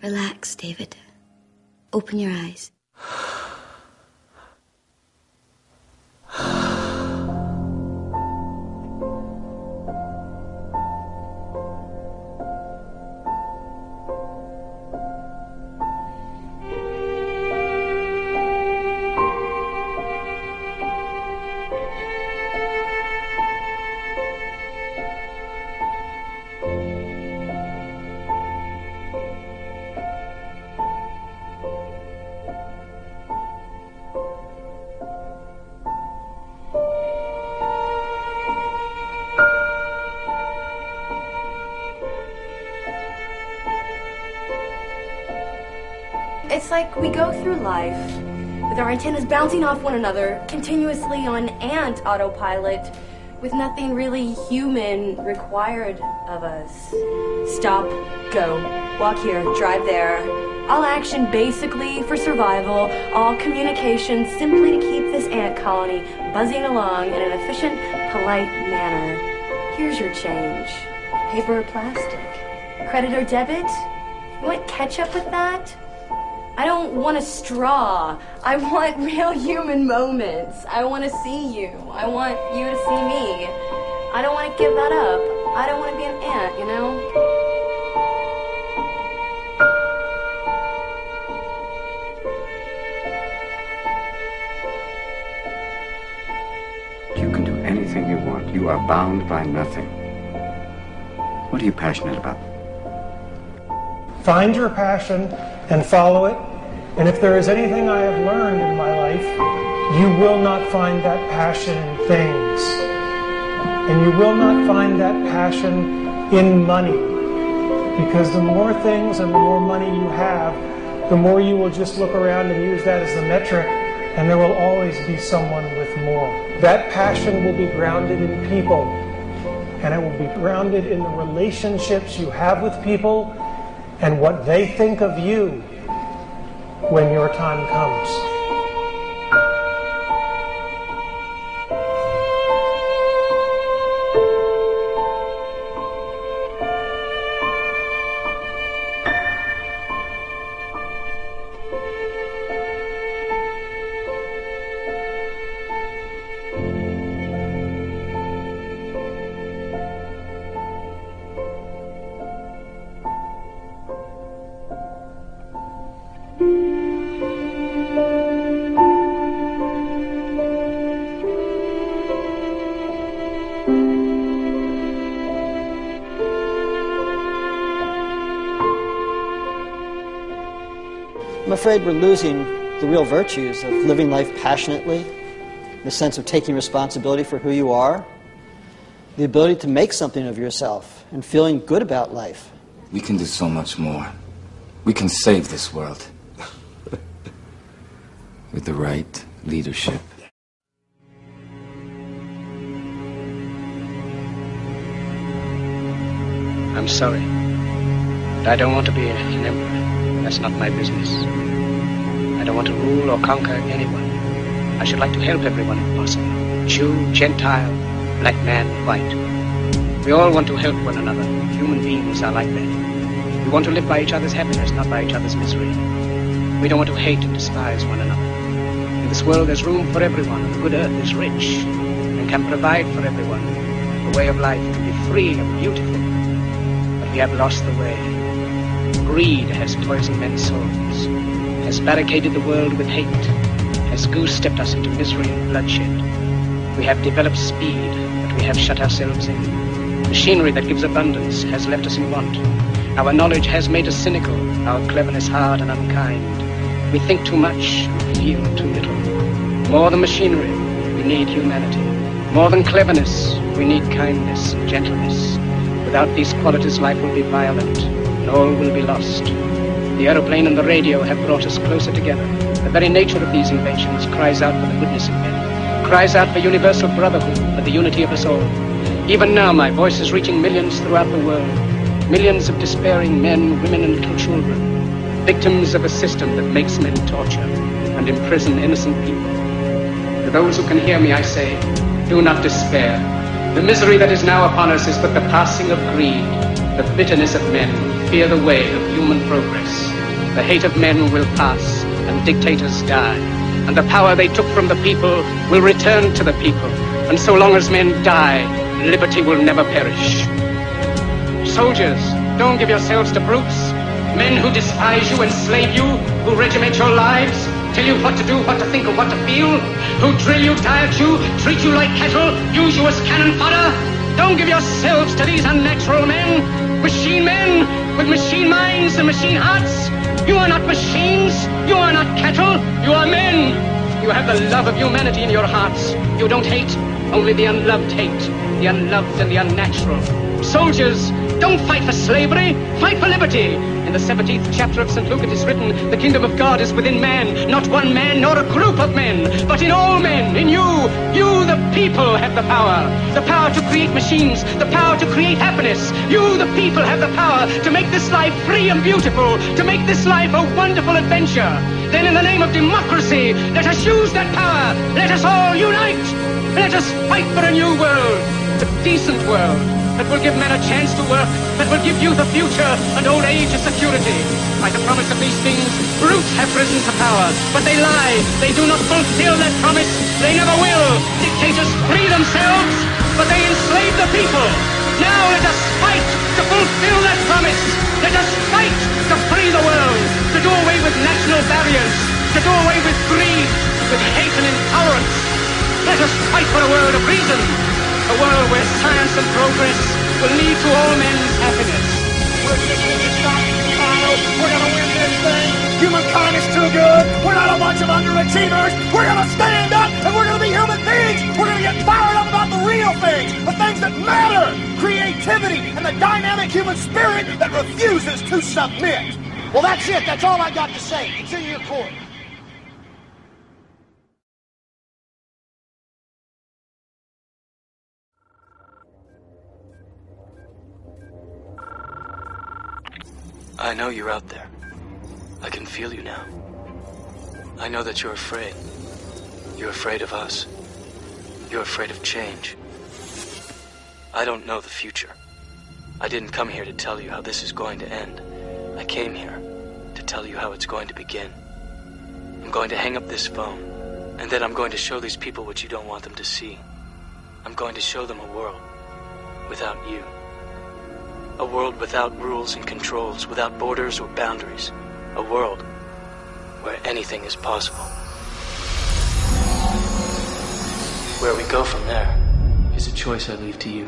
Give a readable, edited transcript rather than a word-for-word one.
Relax, David. Open your eyes. It's like we go through life with our antennas bouncing off one another, continuously on ant autopilot, with nothing really human required of us. Stop, go, walk here, drive there. All action basically for survival, all communication simply to keep this ant colony buzzing along in an efficient, polite manner. Here's your change. Paper or plastic? Credit or debit? You want ketchup with that? I don't want a straw. I want real human moments. I want to see you. I want you to see me. I don't want to give that up. I don't want to be an ant, you know? You can do anything you want. You are bound by nothing. What are you passionate about? Find your passion and follow it. And if there is anything I have learned in my life, you will not find that passion in things. And you will not find that passion in money. Because the more things and the more money you have, the more you will just look around and use that as the metric, and there will always be someone with more. That passion will be grounded in people, and it will be grounded in the relationships you have with people and what they think of you when your time comes. I'm afraid we're losing the real virtues of living life passionately, the sense of taking responsibility for who you are, the ability to make something of yourself, and feeling good about life. We can do so much more. We can save this world. With the right leadership. I'm sorry, but I don't want to be an emperor. That's not my business. I don't want to rule or conquer anyone. I should like to help everyone if possible. Jew, Gentile, black man, white. We all want to help one another. Human beings are like that. We want to live by each other's happiness, not by each other's misery. We don't want to hate and despise one another. In this world there's room for everyone, and the good earth is rich and can provide for everyone. The way of life can be free and beautiful, but we have lost the way. Greed has poisoned men's souls, has barricaded the world with hate, has goose-stepped us into misery and bloodshed. We have developed speed, but we have shut ourselves in. Machinery that gives abundance has left us in want. Our knowledge has made us cynical, our cleverness hard and unkind. We think too much and feel too little. More than machinery, we need humanity. More than cleverness, we need kindness and gentleness. Without these qualities, life will be violent, and all will be lost. The aeroplane and the radio have brought us closer together. The very nature of these inventions cries out for the goodness of men, cries out for universal brotherhood, for the unity of us all. Even now, my voice is reaching millions throughout the world, millions of despairing men, women, and little children, victims of a system that makes men torture and imprison innocent people. To those who can hear me, I say, do not despair. The misery that is now upon us is but the passing of greed, the bitterness of men who fear the way of human progress. the hate of men will pass, and dictators die. And the power they took from the people will return to the people. And so long as men die, liberty will never perish. Soldiers, don't give yourselves to brutes. Men who despise you, enslave you, who regiment your lives, tell you what to do, what to think, or what to feel, who drill you, diet you, treat you like cattle, use you as cannon fodder. Don't give yourselves to these unnatural men with machine minds and machine hearts. You are not machines, you are not cattle, you are men. You have the love of humanity in your hearts. You don't hate, only the unloved hate, the unloved and the unnatural. Soldiers, don't fight for slavery, fight for liberty. In the 17th chapter of St. Luke it is written, the kingdom of God is within man, not one man nor a group of men, but in all men, in you. You, the people, have the power to create machines, the power to create happiness. You, the people, have the power to make this life free and beautiful, to make this life a wonderful adventure. Then in the name of democracy, let us use that power. Let us all unite. Let us fight for a new world, a decent world, that will give men a chance to work, that will give youth a future and old age a security. By the promise of these things, brutes have risen to power, but they lie. They do not fulfill that promise. They never will. Dictators free themselves, but they enslave the people. Now let us fight to fulfill that promise. Let us fight to free the world, to do away with national barriers, to do away with greed, with hate and intolerance. Let us fight for a world of reason, a world where science and progress will lead to all men's happiness. We're gonna win this thing. Humankind is too good. We're not a bunch of underachievers. We're gonna stand up and we're gonna be human beings. We're gonna get fired up about the real things, the things that matter. Creativity and the dynamic human spirit that refuses to submit. Well, that's it. That's all I got to say. Continue your course. I know you're out there. I can feel you now. I know that you're afraid. You're afraid of us. You're afraid of change. I don't know the future. I didn't come here to tell you how this is going to end. I came here to tell you how it's going to begin. I'm going to hang up this phone, and then I'm going to show these people what you don't want them to see. I'm going to show them a world without you. A world without rules and controls, without borders or boundaries. A world where anything is possible. Where we go from there is a choice I leave to you.